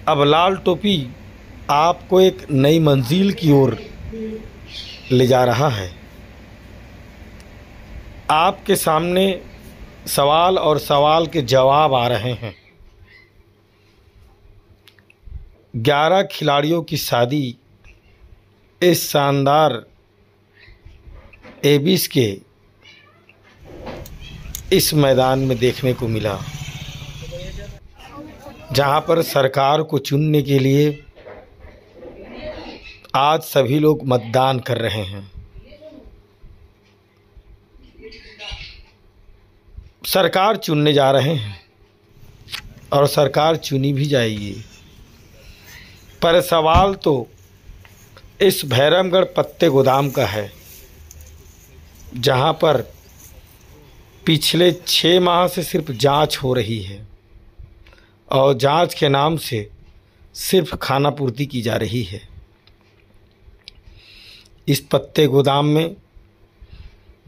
अब लाल टोपी आपको एक नई मंजिल की ओर ले जा रहा है। आपके सामने सवाल और सवाल के जवाब आ रहे हैं। 11 खिलाड़ियों की शादी इस शानदार एबिस के इस मैदान में देखने को मिला, जहां पर सरकार को चुनने के लिए आज सभी लोग मतदान कर रहे हैं। सरकार चुनने जा रहे हैं और सरकार चुनी भी जाएगी। पर सवाल तो इस भैरमगढ़ पत्ते गोदाम का है, जहां पर पिछले 6 माह से सिर्फ जांच हो रही है और जांच के नाम से सिर्फ खाना पूर्ति की जा रही है। इस पत्ते गोदाम में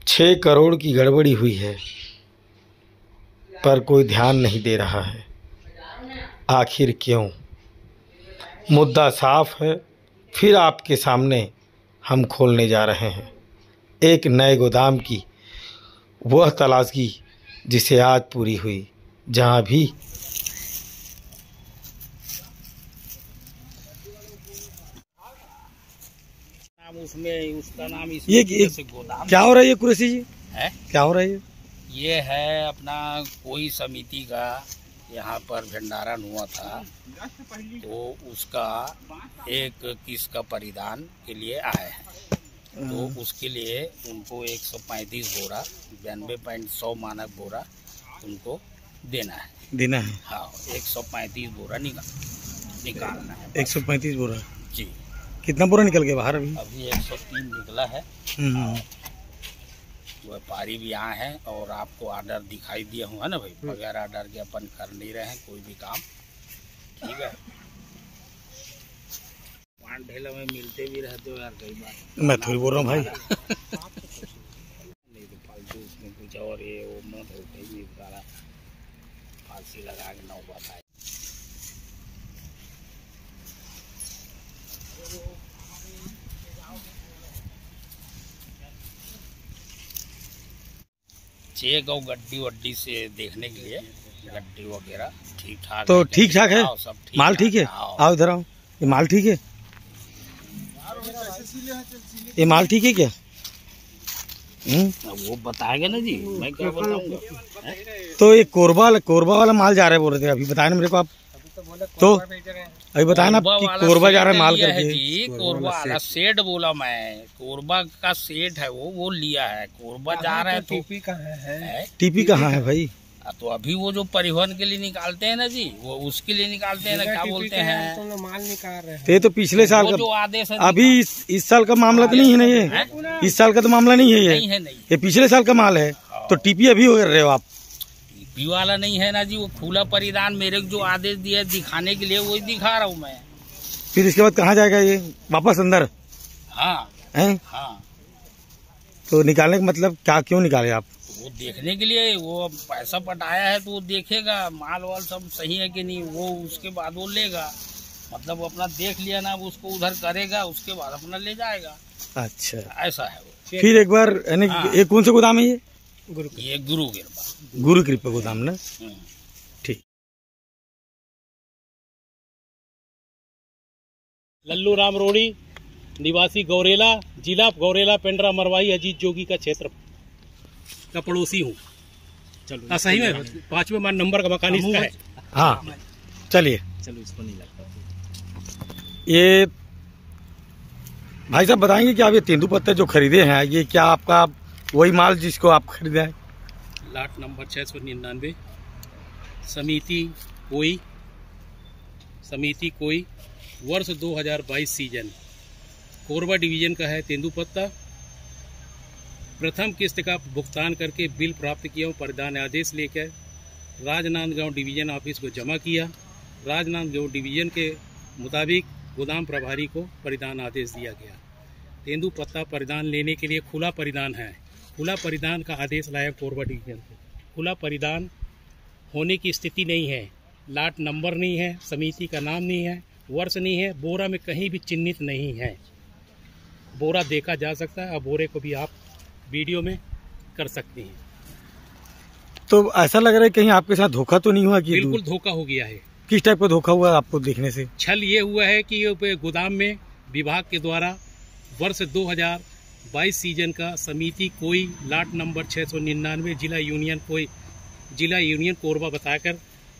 6 करोड़ की गड़बड़ी हुई है, पर कोई ध्यान नहीं दे रहा है। आखिर क्यों? मुद्दा साफ है। फिर आपके सामने हम खोलने जा रहे हैं एक नए गोदाम की वह तलाशी जिसे आज पूरी हुई, जहां भी उसमें उसका नाम ये गोदाम क्या हो रहा है? ये कुरैशी जी है, क्या हो रहा है? ये है अपना कोई समिति का यहाँ पर भंडारण हुआ था, तो उसका एक किस का परिधान के लिए आए हैं, तो उसके लिए उनको 135 बोरा 92.100 मानक बोरा उनको देना है। हाँ, 135 बोरा निकालना है। 135 बोरा जी। कितना बोरा निकल गया बाहर? अभी 103 निकला है। व्यापारी भी यहाँ हैं और आपको ऑर्डर दिखाई दिया हुआ ना भाई, बगैर ऑर्डर के अपन कर नहीं रहे हैं कोई भी काम, ठीक है। पान ढेला में मिलते भी रहते हो यार कई बार। मैं थोड़ी बोल रहा हूँ भाई। नहीं तो फालतू उसमें कुछ और ये वो मत होते ही सारा फांसी लगा के नौ बात आए। चेक और गड्डी वड्डी से देखने के लिए, गड्डी वगैरह ठीक ठाक तो ठीक ठाक है, सब माल ठीक है। आओ इधर आओ, ये माल ठीक है? ये माल ठीक है क्या? वो बताएगा ना जी, मैं क्या बताऊंगा। तो ये कोरबा वाला माल जा रहा है बोल रहे थे, अभी बताया ना मेरे को आप। तो अभी बताया ना कि कोरबा जा रहा है माल करके। जी कोरबा वाला सेठ बोला मैं, कोरबा का सेठ है वो लिया है, कोरबा जा रहा है। तो टीपी कहाँ है? टीपी कहाँ है भाई? तो अभी वो जो परिवहन के लिए निकालते हैं ना जी, वो उसके लिए निकालते हैं ना, क्या बोलते हैं, तो माल निकाल रहे हैं। तो पिछले साल का जो आदेश है, अभी इस साल का मामला तो नहीं है ना ये? इस साल का तो मामला नहीं है ये पिछले साल का माल है। तो टीपी अभी हो रहे हो आप? टीपी वाला नहीं है ना जी, वो खुला परिधान मेरे जो आदेश दिया दिखाने के लिए वही दिखा रहा हूँ मैं। फिर इसके बाद कहाँ जाएगा ये? वापस अंदर? हाँ हैं? हाँ। तो निकालने का मतलब क्या, क्यों निकाले आप? वो देखने के लिए, वो पैसा पटाया है तो वो देखेगा माल वाल सब सही है कि नहीं, वो उसके बाद वो लेगा। मतलब अपना देख लिया ना, उसको उधर करेगा, उसके बाद अपना ले जाएगा। अच्छा, ऐसा है वो। फिर एक बार ये कौन सा गोदाम है ये? ये गुरु कृपा गोदाम ना? ठीक। लल्लू राम रोड़ी, निवासी गौरेला, जिला गौरेला, पेंड्रा मरवाही अजीत जोगी का क्षेत्र का पड़ोसी हूँ। चलो सही में 5वें नंबर का मकान इसका है। हाँ चलिए। चलो इसको नहीं लगता। ये भाई साहब बताएंगे कि आप ये तेंदुपत्ते जो खरीदे हैं, ये क्या आपका वही माल जिसको आप खरीदे हैं? लाट नंबर 699, समिति कोई वर्ष 2022 सीजन, कोरबा डिवीजन का है तेंदुपत्ता। प्रथम किस्त का भुगतान करके बिल प्राप्त किया हूँ, परिधान आदेश लेकर राजनांदगांव डिवीजन ऑफिस को जमा किया। राजनांदगांव डिवीजन के मुताबिक गोदाम प्रभारी को परिधान आदेश दिया गया। तेंदुपत्ता परिधान लेने के लिए खुला परिधान है, खुला परिधान का आदेश लाया कोरबा डिवीजन से। खुला परिधान होने की स्थिति नहीं है, लाट नंबर नहीं है, समिति का नाम नहीं है, वर्ष नहीं है, बोरा में कहीं भी चिन्हित नहीं है। बोरा देखा जा सकता है और बोरे को भी आप वीडियो में कर सकते हैं। तो ऐसा लग रहा है कहीं आपके साथ धोखा तो नहीं हुआ? कि बिल्कुल धोखा हो गया है। किस टाइप का धोखा हुआ आपको देखने से? छल ये हुआ है कि ये गोदाम में विभाग के द्वारा वर्ष 2022 सीजन का समिति कोई लाट नंबर 699 जिला यूनियन कोरबा बताकर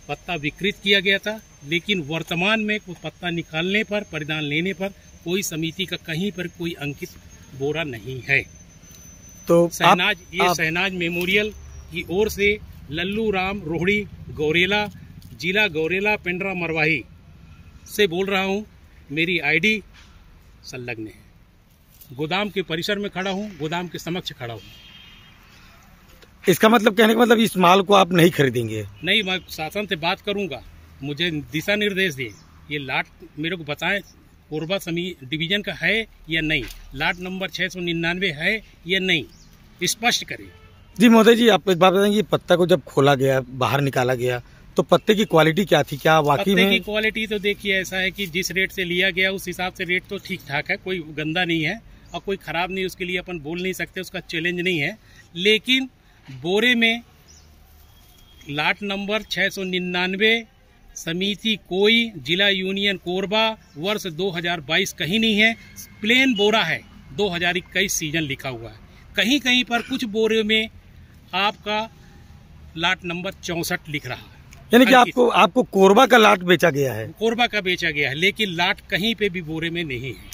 पत्ता विकृत किया गया था, लेकिन वर्तमान में पत्ता निकालने पर, परिधान लेने पर कोई समिति का कहीं पर कोई अंकित बोरा नहीं है। तो शहनाज मेमोरियल की ओर से लल्लू राम रोहड़ी गौरेला, जिला गौरेला पेंड्रा मरवाही से बोल रहा हूँ। मेरी आईडी संलग्न है। गोदाम के परिसर में खड़ा हूँ, गोदाम के समक्ष खड़ा हूँ। इसका मतलब, कहने का मतलब इस माल को आप नहीं खरीदेंगे? नहीं, मैं शासन से बात करूंगा, मुझे दिशा निर्देश दें, ये लाट मेरे को बताएं कोरबा डिवीजन का है या नहीं, लाट नंबर 699 है या नहीं, स्पष्ट करें। जी महोदय जी, आप एक बात बताएंगे, पत्ता को जब खोला गया, बाहर निकाला गया, तो पत्ते की क्वालिटी क्या थी? क्या वाकई में? पत्ते की क्वालिटी तो देखिए ऐसा है कि जिस रेट से लिया गया उस हिसाब से रेट तो ठीक ठाक है, कोई गंदा नहीं है और कोई खराब नहीं, उसके लिए अपन बोल नहीं सकते, उसका चैलेंज नहीं है। लेकिन बोरे में लाट नंबर 699 समिति कोई, जिला यूनियन कोरबा, वर्ष 2022 कहीं नहीं है। प्लेन बोरा है, 2021 सीजन लिखा हुआ है। कहीं कहीं पर कुछ बोरे में आपका लाट नंबर 64 लिख रहा है, यानी कि आपको कोरबा का लाट बेचा गया है? कोरबा का बेचा गया है, लेकिन लाट कहीं पे भी बोरे में नहीं है।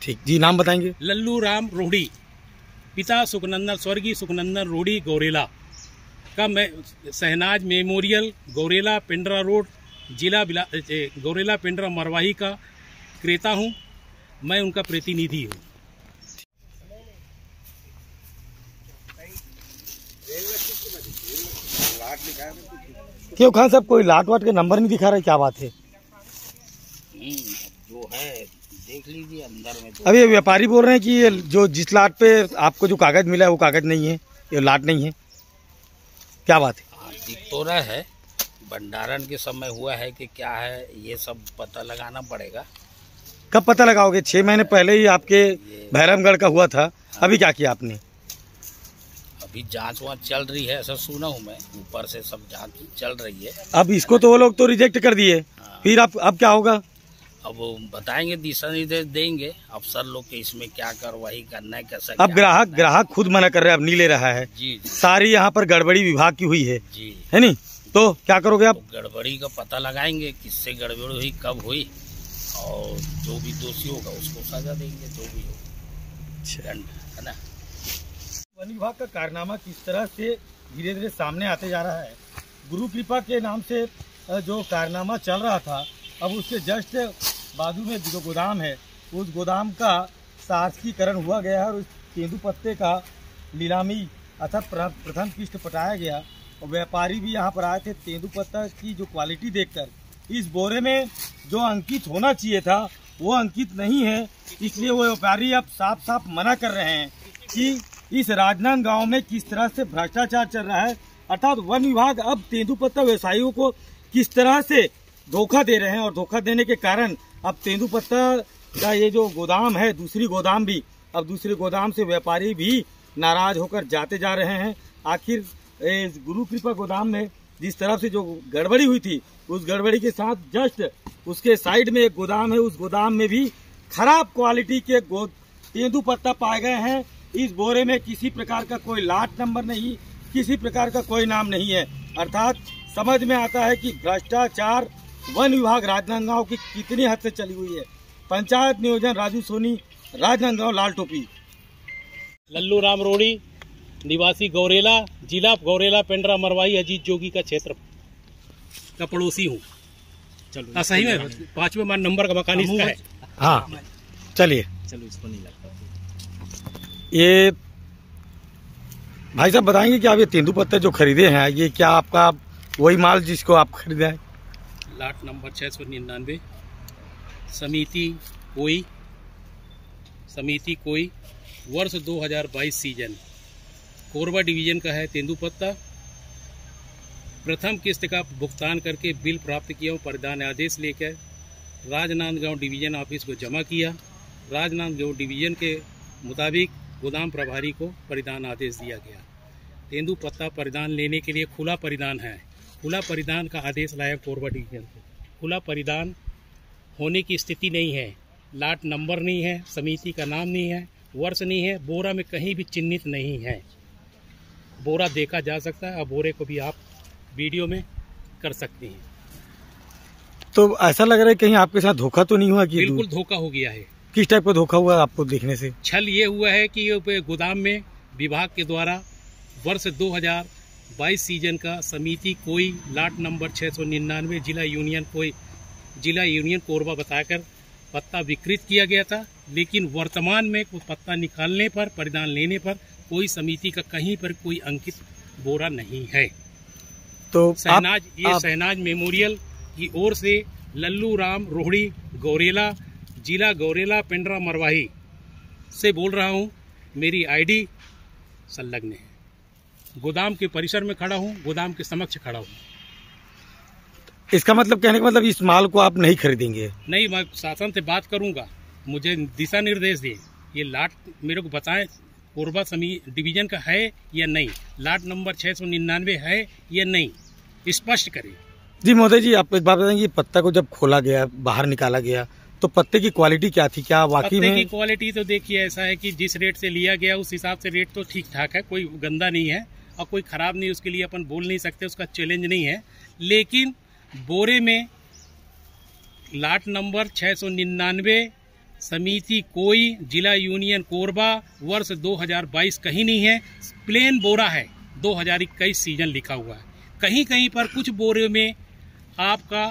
ठीक जी, नाम बताएंगे? लल्लू राम रोहड़ी, पिता स्वर्गीय सुखनंदन रोहड़ी गौरेला का, मैं शहनाज मेमोरियल गौरेला पेंड्रा रोड, जिला गौरेला पेंड्रा मरवाही का क्रेता हूं। मैं उनका प्रतिनिधि हूं। क्यों खान साहब, कोई लाट वाट के नंबर नहीं दिखा रहा है, क्या बात है? जो है देख लीजिए अंदर में। अभी व्यापारी बोल रहे हैं कि ये जो जिस लाट पे आपको जो कागज मिला है वो कागज नहीं है, ये लाट नहीं है, क्या बात है? दिख तो रहा है, भंडारण के समय हुआ है कि क्या है, ये सब पता लगाना पड़ेगा। कब पता लगाओगे? 6 महीने पहले ही आपके भैरमगढ़ का हुआ था। अभी क्या किया आपने? अभी जांच वाँच चल रही है, ऐसा सुना हूँ मैं, ऊपर से सब जांच चल रही है। अब इसको तो वो लोग तो रिजेक्ट कर दिए। हाँ। फिर अब क्या होगा? अब वो बताएंगे, दिशा निर्देश देंगे अफसर लोग के, इसमें क्या कार्रवाई करना है, कैसा। अब ग्राहक खुद मना कर रहा है, अब नहीं ले रहा है। जी। सारी यहाँ पर गड़बड़ी विभाग की हुई है जी, है नहीं? तो क्या करोगे आप? तो गड़बड़ी का पता लगाएंगे, किससे गड़बड़ी हुई, कब हुई, और जो भी दोषी होगा उसको सजा देंगे, जो भी होगा, है ना। वन विभाग का कारनामा किस तरह से धीरे धीरे सामने आते जा रहा है। गुरु कृपा के नाम से जो कारनामा चल रहा था, अब उसके जस्ट बाजू में जो गोदाम है, उस गोदाम का शासकीकरण हुआ गया है और उस तेंदू पत्ते का नीलामी अर्थात प्रथम किस्त पटाया गया। और व्यापारी भी यहाँ पर आए थे। तेंदू पत्ता की जो क्वालिटी देखकर इस बोरे में जो अंकित होना चाहिए था वो अंकित नहीं है, इसलिए वो व्यापारी अब साफ साफ मना कर रहे हैं कि इस राजनांदगांव में किस तरह से भ्रष्टाचार चल रहा है। अर्थात वन विभाग अब तेंदू पत्ता व्यवसायियों को किस तरह से धोखा दे रहे हैं और धोखा देने के कारण अब तेंदू पत्ता का ये जो गोदाम है, दूसरी गोदाम से व्यापारी भी नाराज होकर जाते जा रहे हैं। आखिर गुरु कृपा गोदाम में जिस तरफ से जो गड़बड़ी हुई थी, उस गड़बड़ी के साथ जस्ट उसके साइड में एक गोदाम है, उस गोदाम में भी खराब क्वालिटी के तेंदू पत्ता पाए गए हैं। इस बोरे में किसी प्रकार का कोई लाट नंबर नहीं, किसी प्रकार का कोई नाम नहीं है। अर्थात समझ में आता है कि भ्रष्टाचार वन विभाग राजनांदगांव की कितनी हद से चली हुई है। पंचायत नियोजन राजू सोनी, राजनांदगांव, लाल टोपी। लल्लू राम रोहड़ी, निवासी गौरेला, जिला गौरेला पेंड्रा मरवाही, अजीत जोगी का क्षेत्र का पड़ोसी हूँ। चलो सही में 5वें नंबर का मकान इसका है। हाँ चलिए, चलो इसको नहीं लगता। ये भाई साहब बताएंगे कि आप ये तेंदू पत्ते जो खरीदे हैं, ये क्या आपका वही माल जिसको आप खरीदे हैं? लाट नंबर 699 समिति कोई वर्ष 2022 सीजन कोरबा डिवीजन का है तेंदू पत्ता। प्रथम किस्त का भुगतान करके बिल प्राप्त किया हूँ। परिधान आदेश लेकर राजनांदगांव डिवीजन ऑफिस को जमा किया। राजनांदगांव डिवीजन के मुताबिक गोदाम प्रभारी को परिधान आदेश दिया गया। तेंदु पत्ता परिधान लेने के लिए खुला परिधान है। खुला परिधान का आदेश लाया कोरबा डिवीजन को। खुला परिधान होने की स्थिति नहीं है, लाट नंबर नहीं है, समिति का नाम नहीं है, वर्ष नहीं है, बोरा में कहीं भी चिन्हित नहीं है। बोरा देखा जा सकता है और बोरे को भी आप वीडियो में कर सकते हैं। तो ऐसा लग रहा है कहीं आपके साथ धोखा तो नहीं हुआ? कि बिल्कुल धोखा हो गया है। किस टाइप का धोखा हुआ आपको देखने से? छल ये हुआ है कि ये गोदाम में विभाग के द्वारा वर्ष 2022 सीजन का समिति कोई लाट नंबर 699 जिला यूनियन कोरबा बताकर पत्ता विकृत किया गया था, लेकिन वर्तमान में पत्ता निकालने पर, परिधान लेने पर कोई समिति का कहीं पर कोई अंकित बोरा नहीं है। तो शहनाज मेमोरियल की ओर से लल्लू राम रोहड़ी गौरेला, जिला गौरेला पेंड्रा मरवाही से बोल रहा हूँ। मेरी आईडी संलग्न है। गोदाम के परिसर में खड़ा हूँ, गोदाम के समक्ष खड़ा हूँ। इसका मतलब, कहने का मतलब इस माल को आप नहीं खरीदेंगे? नहीं, मैं शासन से बात करूंगा, मुझे दिशा निर्देश दें। ये लाट मेरे को बताएं कोरबा डिवीजन का है या नहीं, लाट नंबर 699 है या नहीं, स्पष्ट करें। जी महोदय जी, आप एक बात बताएंगे, पत्ता को जब खोला गया, बाहर निकाला गया, तो पत्ते की क्वालिटी क्या थी? क्या वाकई में? पत्ते की क्वालिटी तो देखिए ऐसा है कि जिस रेट से लिया गया उस हिसाब से रेट तो ठीक ठाक है, कोई गंदा नहीं है और कोई खराब नहीं। उसके लिए अपन बोल नहीं सकते, उसका चैलेंज नहीं है। लेकिन बोरे में लाट नंबर 699 समिति कोई, जिला यूनियन कोरबा, वर्ष 2022 कहीं नहीं है। प्लेन बोरा है, 2021 सीजन लिखा हुआ है। कहीं कहीं पर कुछ बोरे में आपका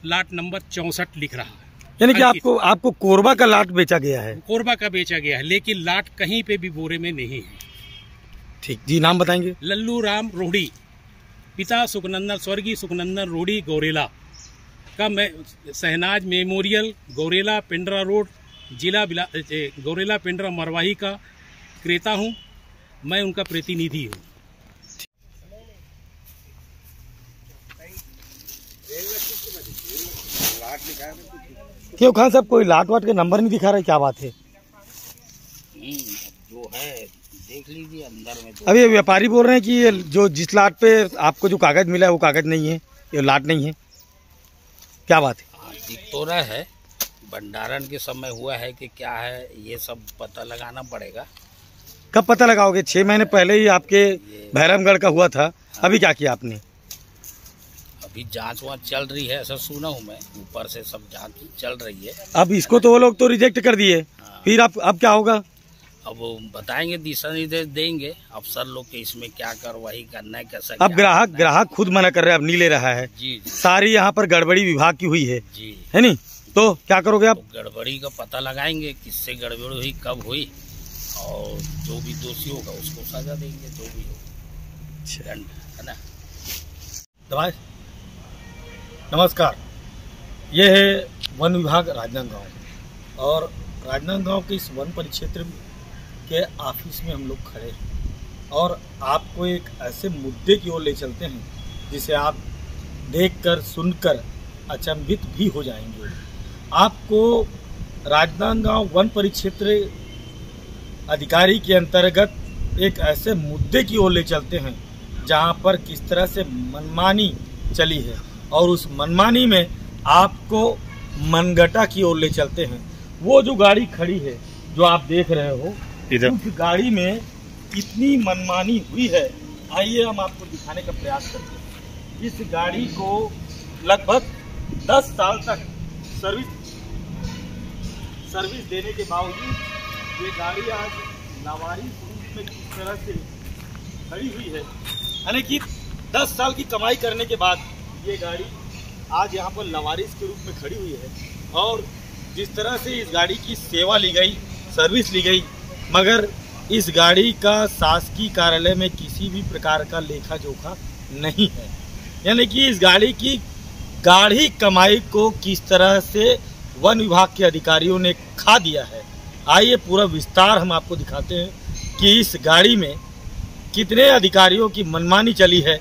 लाट नंबर 64 लिख रहा है। यानी कि आपको कोरबा का लाट बेचा गया है? कोरबा का बेचा गया है, लेकिन लाट कहीं पे भी बोरे में नहीं है। ठीक जी, नाम बताएंगे? लल्लू राम रोहड़ी, पिता स्वर्गीय सुखनंदन रोहड़ी गौरेला का मैं शहनाज मेमोरियल गौरेला पेंड्रा रोड, जिला गौरेला पेंड्रा मरवाही का क्रेता हूं। मैं उनका प्रतिनिधि हूं। क्यों खान साहब, कोई लाट वाट के नंबर नहीं दिखा रहा है, क्या बात है? जो है देख लीजिए अंदर में। अभी व्यापारी बोल रहे हैं कि ये जो जिस लाट पे आपको जो कागज मिला है वो कागज नहीं है, ये लाट नहीं है, क्या बात है? दिख तो रहा है, भंडारण के समय हुआ है कि क्या है, ये सब पता लगाना पड़ेगा। कब पता लगाओगे? 6 महीने पहले ही आपके भैरमगढ़ का हुआ था। अभी क्या किया आपने? अभी जांच वाँच चल रही है, ऐसा सुना हूँ मैं, ऊपर से सब जांच चल रही है। अब इसको तो वो लोग तो रिजेक्ट कर दिए। फिर अब क्या होगा? अब वो बताएंगे, दिशा निर्देश देंगे अफसर लोग के इसमें क्या कार्रवाई करना है, कैसा। अब ग्राहक खुद मना कर रहा है, अब नहीं ले रहा है। जी। सारी यहाँ पर गड़बड़ी विभाग की हुई है जी, है नहीं? तो क्या करोगे आप? तो गड़बड़ी का पता लगाएंगे, किससे गड़बड़ी हुई, कब हुई, और जो भी दोषी होगा उसको सजा देंगे, जो भी होगा, है ना। दबाए। नमस्कार, ये है वन विभाग राजनांदगांव, और राजनांदगांव के इस वन परिक्षेत्र के ऑफिस में हम लोग खड़े हैं और आपको एक ऐसे मुद्दे की ओर ले चलते हैं जिसे आप देखकर सुनकर अचंभित भी हो जाएंगे। आपको राजनांदगांव वन परिक्षेत्र अधिकारी के अंतर्गत एक ऐसे मुद्दे की ओर ले चलते हैं जहां पर किस तरह से मनमानी चली है, और उस मनमानी में आपको मनगटा की ओर ले चलते हैं। वो जो गाड़ी खड़ी है, जो आप देख रहे हो, उस गाड़ी में कितनी मनमानी हुई है, आइए हम आपको दिखाने का प्रयास करते हैं। इस गाड़ी को लगभग 10 साल तक सर्विस देने के बावजूद ये गाड़ी आज लावारिस रूप में किस तरह से खड़ी हुई है, यानी कि 10 साल की कमाई करने के बाद ये गाड़ी आज यहाँ पर लावारिस के रूप में खड़ी हुई है। और जिस तरह से इस गाड़ी की सेवा ली गई, सर्विस ली गई, मगर इस गाड़ी का शासकीय कार्यालय में किसी भी प्रकार का लेखा जोखा नहीं है, यानी कि इस गाड़ी की गाढ़ी कमाई को किस तरह से वन विभाग के अधिकारियों ने खा दिया है। आइए पूरा विस्तार हम आपको दिखाते हैं कि इस गाड़ी में कितने अधिकारियों की मनमानी चली है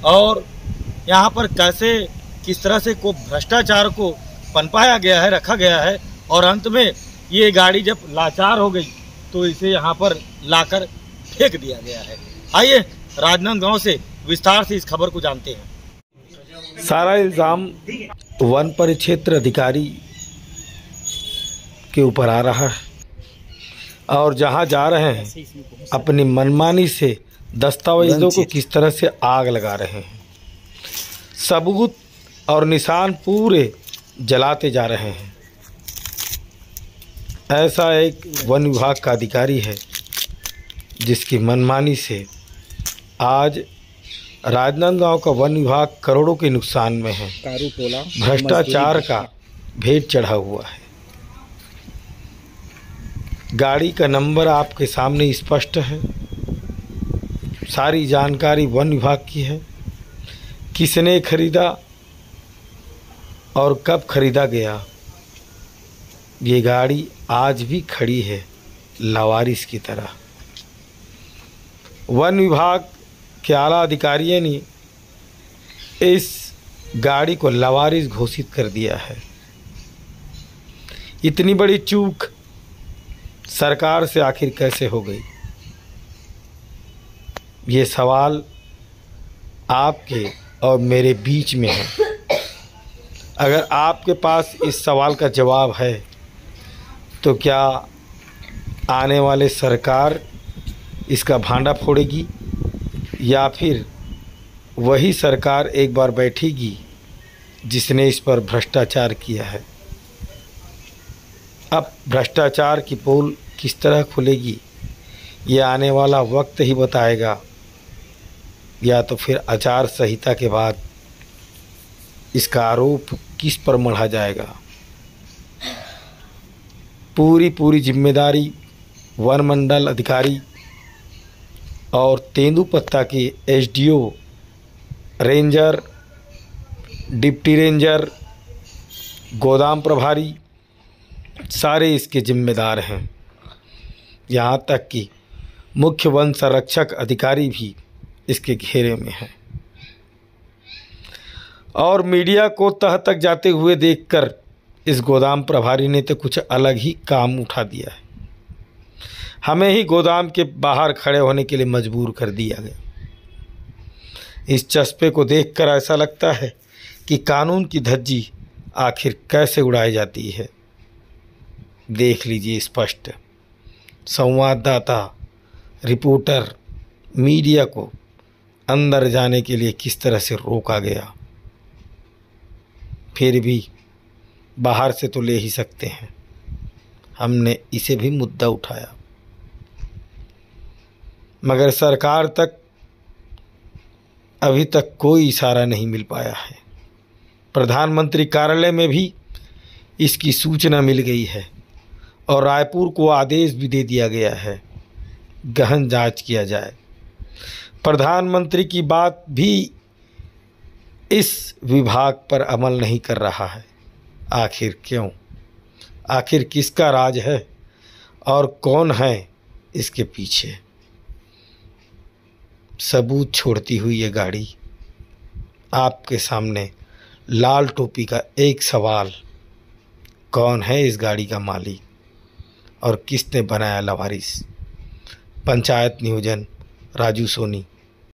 और यहाँ पर कैसे किस तरह से को भ्रष्टाचार को पनपाया गया है, रखा गया है, और अंत में ये गाड़ी जब लाचार हो गई तो इसे यहाँ पर लाकर फेंक दिया गया है। आइए राजनांदगांव से विस्तार से इस खबर को जानते हैं। सारा इल्ज़ाम वन परिक्षेत्र अधिकारी के ऊपर आ रहा है और जहां जा रहे हैं अपनी मनमानी से दस्तावेजों को किस तरह से आग लगा रहे हैं, सबूत और निशान पूरे जलाते जा रहे हैं। ऐसा एक वन विभाग का अधिकारी है जिसकी मनमानी से आज राजनांदगांव का वन विभाग करोड़ों के नुकसान में है। भ्रष्टाचार का भेद चढ़ा हुआ है। गाड़ी का नंबर आपके सामने स्पष्ट है, सारी जानकारी वन विभाग की है, किसने खरीदा और कब खरीदा गया। ये गाड़ी आज भी खड़ी है लावारिस की तरह। वन विभाग के आला अधिकारियों ने इस गाड़ी को लावारिस घोषित कर दिया है। इतनी बड़ी चूक सरकार से आखिर कैसे हो गई, ये सवाल आपके और मेरे बीच में है। अगर आपके पास इस सवाल का जवाब है तो क्या आने वाले सरकार इसका भांडा फोड़ेगी या फिर वही सरकार एक बार बैठेगी जिसने इस पर भ्रष्टाचार किया है। अब भ्रष्टाचार की पोल किस तरह खुलेगी ये आने वाला वक्त ही बताएगा, या तो फिर आचार संहिता के बाद इसका आरोप किस पर मढ़ा जाएगा। पूरी जिम्मेदारी वन मंडल अधिकारी और तेंदुपत्ता के एसडीओ, रेंजर, डिप्टी रेंजर, गोदाम प्रभारी सारे इसके जिम्मेदार हैं। यहाँ तक कि मुख्य वन संरक्षक अधिकारी भी इसके घेरे में हैं। और मीडिया को तह तक जाते हुए देखकर इस गोदाम प्रभारी ने तो कुछ अलग ही काम उठा दिया है। हमें ही गोदाम के बाहर खड़े होने के लिए मजबूर कर दिया गया। इस चस्पे को देखकर ऐसा लगता है कि कानून की धज्जी आखिर कैसे उड़ाई जाती है। देख लीजिए स्पष्ट, संवाददाता, रिपोर्टर, मीडिया को अंदर जाने के लिए किस तरह से रोका गया। फिर भी बाहर से तो ले ही सकते हैं, हमने इसे भी मुद्दा उठाया, मगर सरकार तक अभी तक कोई इशारा नहीं मिल पाया है। प्रधानमंत्री कार्यालय में भी इसकी सूचना मिल गई है और रायपुर को आदेश भी दे दिया गया है गहन जांच किया जाए। प्रधानमंत्री की बात भी इस विभाग पर अमल नहीं कर रहा है। आखिर क्यों? आखिर किसका राज है और कौन है इसके पीछे? सबूत छोड़ती हुई ये गाड़ी आपके सामने लाल टोपी का एक सवाल, कौन है इस गाड़ी का मालिक और किसने बनाया लावारिस? पंचायत नियोजन राजू सोनी।